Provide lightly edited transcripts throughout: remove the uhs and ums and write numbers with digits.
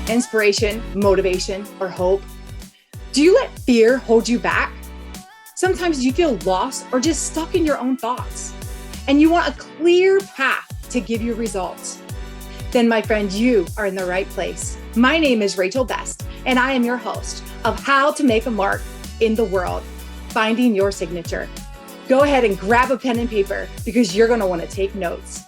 inspiration, motivation, or hope? Do you let fear hold you back? Sometimes you feel lost or just stuck in your own thoughts, and you want a clear path to give you results. Then, my friend, you are in the right place. My name is Rachel Best, and I am your host of How to Make a Mark in the World, Finding Your Signature. Go ahead and grab a pen and paper because you're going to want to take notes.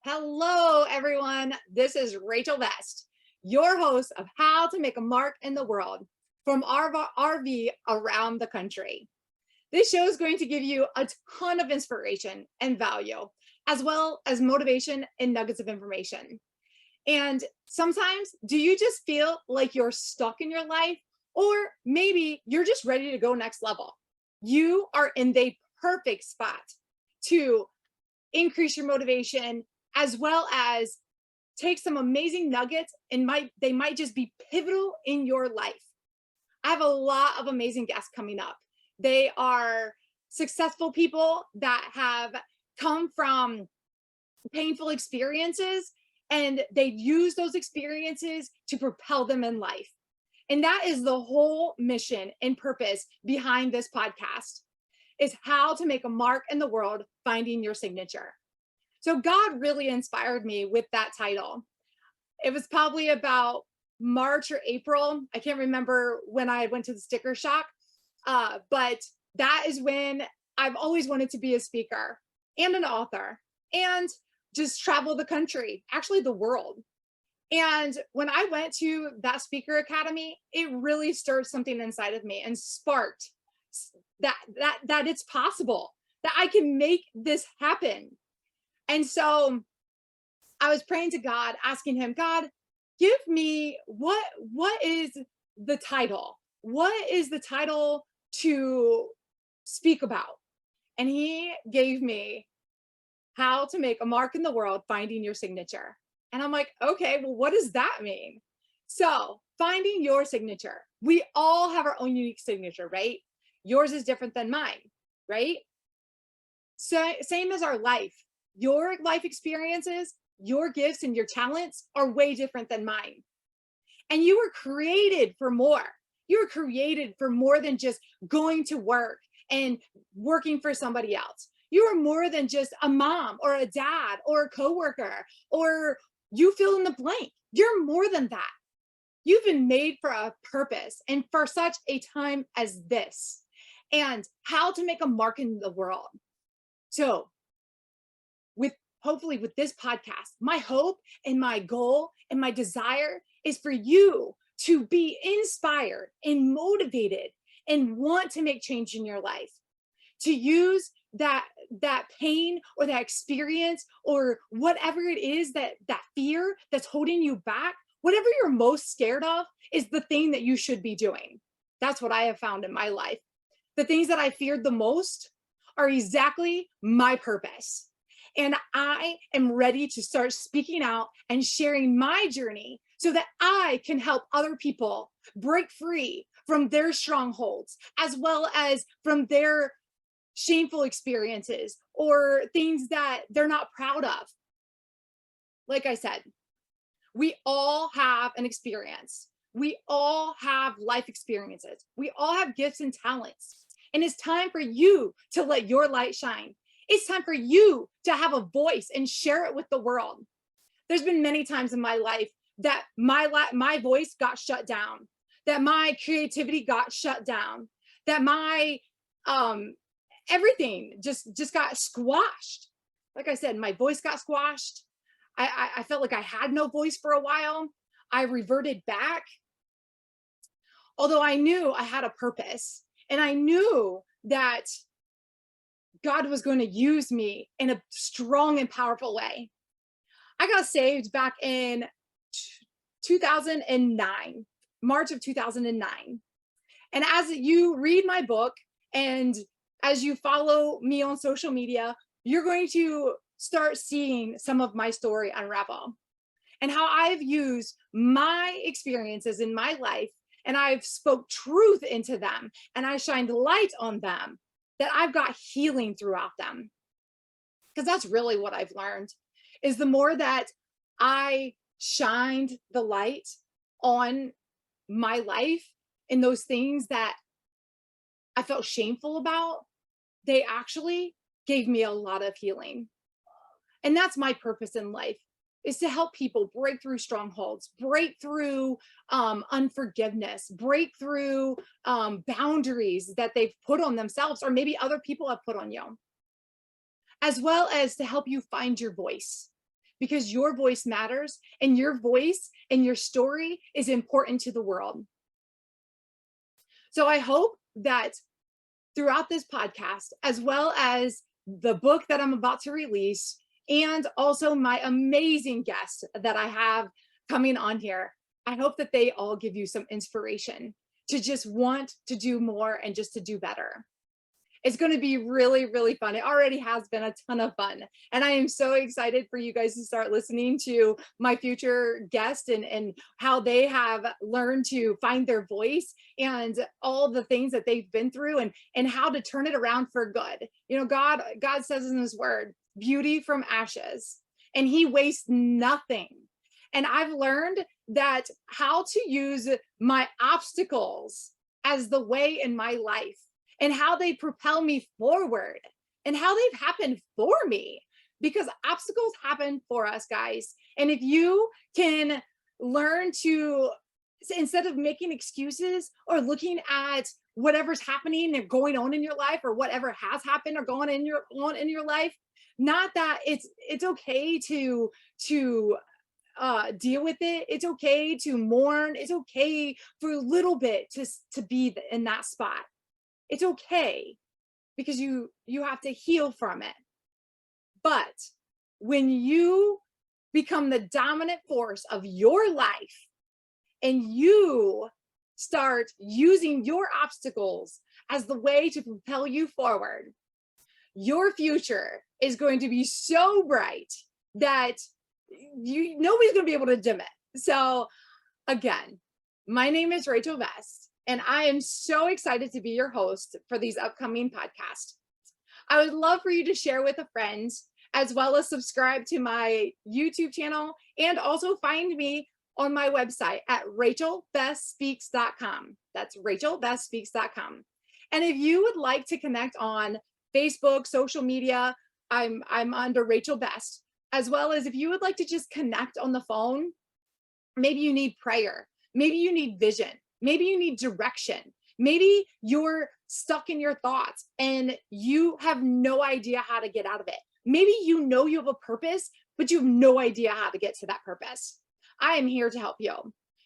Hello, everyone. This is Rachel Best, your host of How to Make a Mark in the World from our RV around the country. This show is going to give you a ton of inspiration and value, as well as motivation and nuggets of information. And sometimes, do you just feel like you're stuck in your life? Or maybe you're just ready to go next level. You are in the perfect spot to increase your motivation, as well as take some amazing nuggets, and they might just be pivotal in your life. I have a lot of amazing guests coming up. They are successful people that have come from painful experiences, and they use those experiences to propel them in life. And that is the whole mission and purpose behind this podcast, is how to make a mark in the world, finding your signature. So God really inspired me with that title. It was probably about March or April. I can't remember when I went to the sticker shop, but that is when I've always wanted to be a speaker and an author and just travel the country, actually the world. And when I went to that speaker academy, it really stirred something inside of me and sparked that it's possible, that I can make this happen. And so I was praying to God, asking him, God, give me what is the title? What is the title to speak about? And he gave me How to Make a Mark in the World, Finding Your Signature. And I'm like, okay, well, what does that mean? So finding your signature. We all have our own unique signature, right? Yours is different than mine, right? So same as our life. Your life experiences, your gifts, and your talents are way different than mine. And you were created for more. You were created for more than just going to work and working for somebody else. You are more than just a mom or a dad or a coworker, or you fill in the blank. You're more than that. You've been made for a purpose and for such a time as this, and how to make a mark in the world. So hopefully with this podcast, my hope and my goal and my desire is for you to be inspired and motivated and want to make change in your life, to use that pain or that experience or whatever it is, that fear that's holding you back, whatever you're most scared of is the thing that you should be doing. That's what I have found in my life. The things that I feared the most are exactly my purpose. And I am ready to start speaking out and sharing my journey so that I can help other people break free from their strongholds, as well as from their shameful experiences or things that they're not proud of. Like I said, we all have an experience. We all have life experiences. We all have gifts and talents. And it's time for you to let your light shine. It's time for you to have a voice and share it with the world. There's been many times in my life that my voice got shut down, that my creativity got shut down, that my everything just got squashed. Like I said, my voice got squashed. I felt like I had no voice for a while. I reverted back. Although I knew I had a purpose, and I knew that God was going to use me in a strong and powerful way. I got saved back in 2009, March of 2009. And as you read my book and as you follow me on social media, you're going to start seeing some of my story unravel and how I've used my experiences in my life, and I've spoke truth into them, and I shined light on them, that I've got healing throughout them. Because that's really what I've learned, is the more that I shined the light on my life and those things that I felt shameful about, they actually gave me a lot of healing. And that's my purpose in life, is to help people break through strongholds, break through unforgiveness, break through boundaries that they've put on themselves, or maybe other people have put on you, as well as to help you find your voice, because your voice matters, and your voice and your story is important to the world. So I hope that throughout this podcast, as well as the book that I'm about to release, and also my amazing guests that I have coming on here, I hope that they all give you some inspiration to just want to do more and just to do better. It's going to be really, really fun. It already has been a ton of fun. And I am so excited for you guys to start listening to my future guests and how they have learned to find their voice and all the things that they've been through and how to turn it around for good. You know, God says in his word, beauty from ashes, and he wastes nothing. And I've learned that how to use my obstacles as the way in my life, and how they propel me forward, and how they've happened for me, because obstacles happen for us, guys. And if you can learn to, instead of making excuses or looking at whatever's happening or going on in your life, or whatever has happened or going on in your life, not that it's okay to deal with it. It's okay to mourn. It's okay for a little bit to be in that spot. It's okay, because you have to heal from it. But when you become the dominant force of your life and you start using your obstacles as the way to propel you forward, your future is going to be so bright that nobody's going to be able to dim it. So again, my name is Rachel Vest, and I am so excited to be your host for these upcoming podcasts. I would love for you to share with a friend, as well as subscribe to my YouTube channel, and also find me on my website at rachelbestspeaks.com. That's rachelbestspeaks.com. And if you would like to connect on Facebook, social media, I'm under Rachel Best, as well as if you would like to just connect on the phone. Maybe you need prayer, maybe you need vision, maybe you need direction, maybe you're stuck in your thoughts and you have no idea how to get out of it. Maybe you know you have a purpose, but you have no idea how to get to that purpose. I am here to help you,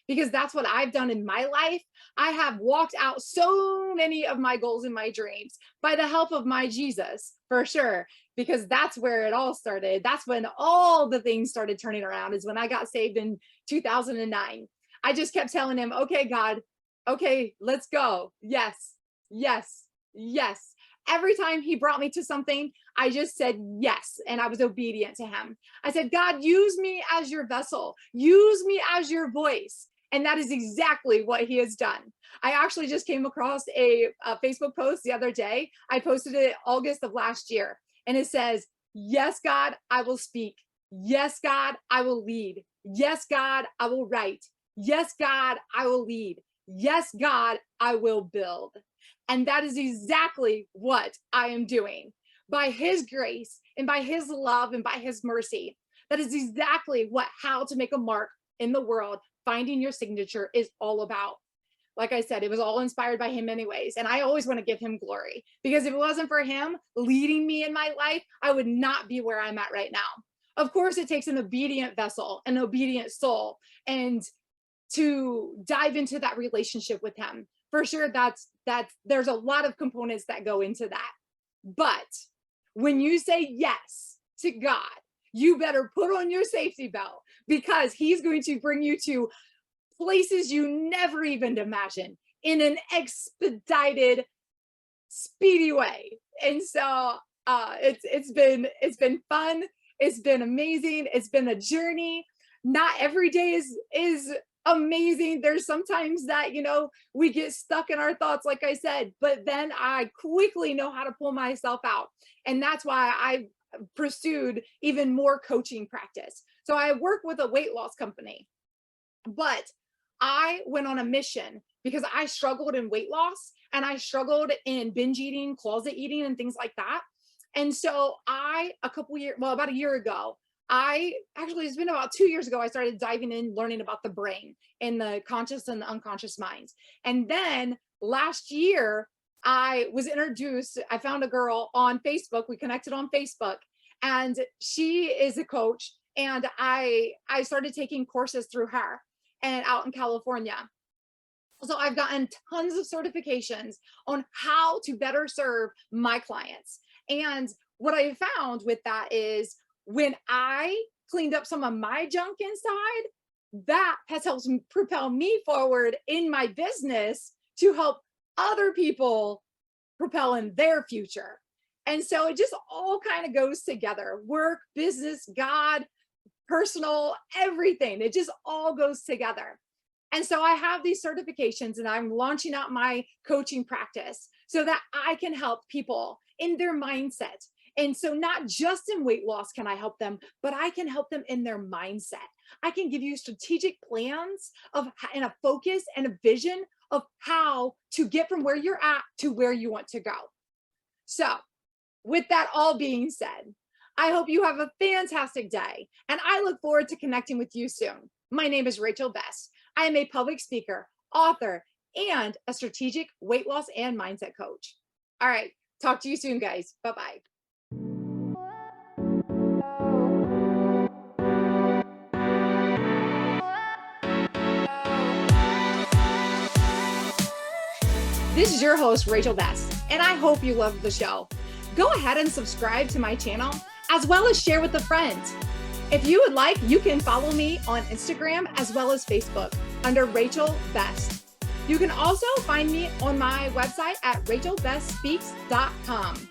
because that's what I've done in my life. I have walked out so many of my goals and my dreams by the help of my Jesus, for sure, because that's where it all started. That's when all the things started turning around, is when I got saved in 2009. I just kept telling him, okay, God, okay, let's go. Yes, yes, yes. Every time he brought me to something, I just said yes, and I was obedient to him. I said, God, use me as your vessel. Use me as your voice. And that is exactly what he has done. I actually just came across a Facebook post the other day. I posted it August of last year, and it says, yes, God, I will speak. Yes, God, I will lead. Yes, God, I will write. Yes, God, I will lead. Yes, God, I will build. And that is exactly what I am doing. By his grace and by his love and by his mercy, that is exactly what How to Make a Mark in the World, Finding Your Signature, is all about. Like I said, it was all inspired by him anyways. And I always want to give him glory, because if it wasn't for him leading me in my life, I would not be where I'm at right now. Of course, it takes an obedient vessel, an obedient soul, and to dive into that relationship with him. For sure, there's a lot of components that go into that. But when you say yes to God, you better put on your safety belt, because he's going to bring you to places you never even imagined in an expedited, speedy way. And so it's been fun. It's been amazing. It's been a journey. Not every day is amazing. There's sometimes that, we get stuck in our thoughts, like I said, but then I quickly know how to pull myself out. And that's why I pursued even more coaching practice, So I work with a weight loss company, but I went on a mission because I struggled in weight loss and I struggled in binge eating, closet eating, and things like that. And so about a year ago, it's been about 2 years ago, I started diving in, learning about the brain and the conscious and the unconscious minds. And then last year, I found a girl on Facebook. We connected on Facebook, and she is a coach. And I started taking courses through her and out in California. So I've gotten tons of certifications on how to better serve my clients. And what I found with that is when I cleaned up some of my junk inside, that has helped propel me forward in my business to help other people propel in their future. And so it just all kind of goes together: work, business, God, personal, everything. It just all goes together. And so I have these certifications, and I'm launching out my coaching practice so that I can help people in their mindset. And so not just in weight loss can I help them, but I can help them in their mindset. I can give you strategic plans and a focus and a vision of how to get from where you're at to where you want to go. So with that all being said, I hope you have a fantastic day, and I look forward to connecting with you soon. My name is Rachel Best. I am a public speaker, author, and a strategic weight loss and mindset coach. All right, talk to you soon, guys. Bye-bye. This is your host, Rachel Best, and I hope you loved the show. Go ahead and subscribe to my channel, as well as share with a friend. If you would like, you can follow me on Instagram as well as Facebook under Rachel Best. You can also find me on my website at rachelbestspeaks.com.